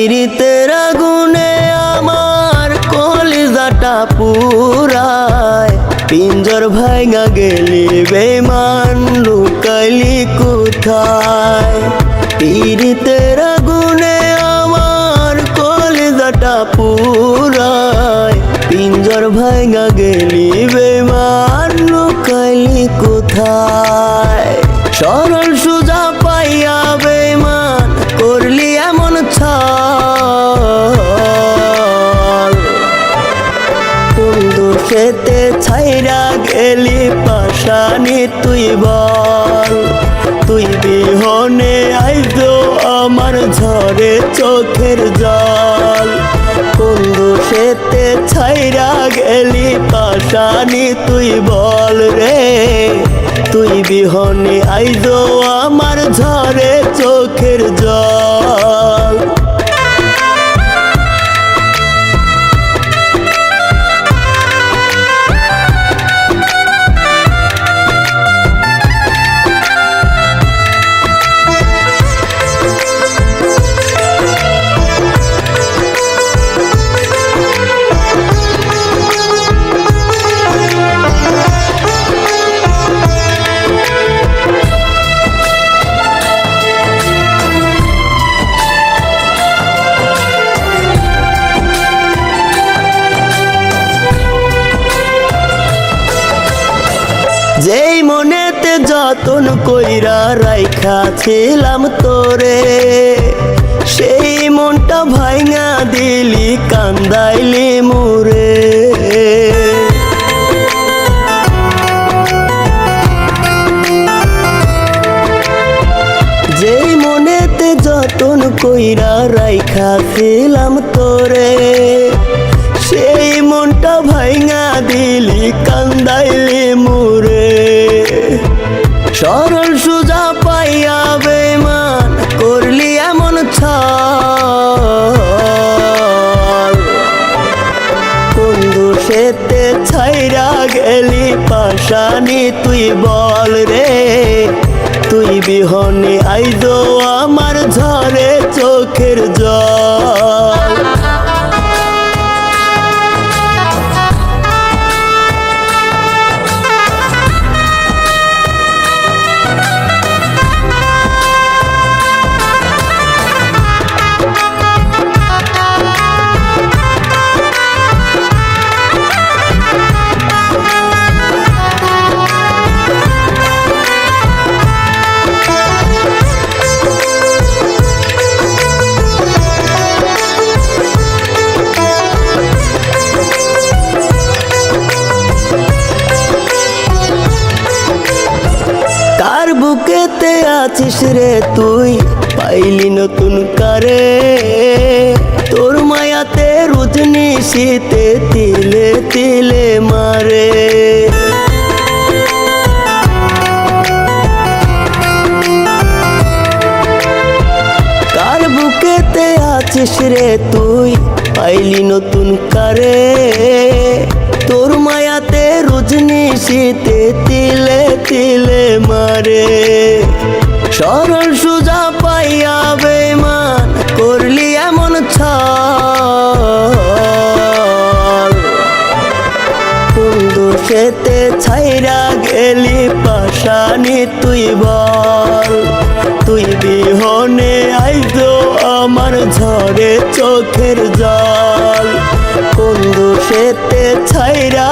পীড়িতের আগুনে আমার কলিজাটা পুরায়। পিঞ্জর ভাঙা গেলি বেমান লুকাইলি কোথায়? পীড়িতের আগুনে আমার কলিজাটা পুরায়। পিঞ্জর ভাঙা গেলি বেমান লুকাইলি কোথায়? সরল সুজা পাইয়া বেমান করলি এমন ছল। কোন দোষেতে ছাইরা গেলি পাশানি তুই বল? তুই বিহনে আইজো আমার ঝরে চোখের জল। কোন দোষেতে ছাইরা গেলি পাশানি তুই বল রে? তুই বিহনে আইজো আমার ঝরে চোখের জল। যেই মনেতে যতন কইরা রাইখা ছিলাম তোরে, সেই মনটা ভাঙা দিলি কান্দাইলি মোরে। যেই মনেতে যতন কইরা রাইখা ছিলাম তোরে, সেই মনটা ভাঙা দিলি কান্দাইলি মোরে। সরল সুজা পাইয়া বেমান করলি এমন ছল। কোন দোষেতে ছাইরা গেলি পাশানি তুই বল রে? তুই বিহনে আইজো আমার ঝরে চোখের জল। বুকেতে আছিস রে তুই পাইলি নতুন কারে? তোর মায়াতে রুজনি শীতে তিলে তিলে মারে। কার বুকেতে আছিস রে তুই পাইলি নতুন কারে? তোর মায়াতে রুজনি শীতে তিলে তিলে মারে। সরল সুজা পাইয়া বেমান করলি এমন ছল। কোন দোষেতে ছাইরা গেলি পাশানি তুই বল? তুই বিহনে আইজো আমার ঝরে চোখের জল। কোন দোষেতে ছাইরা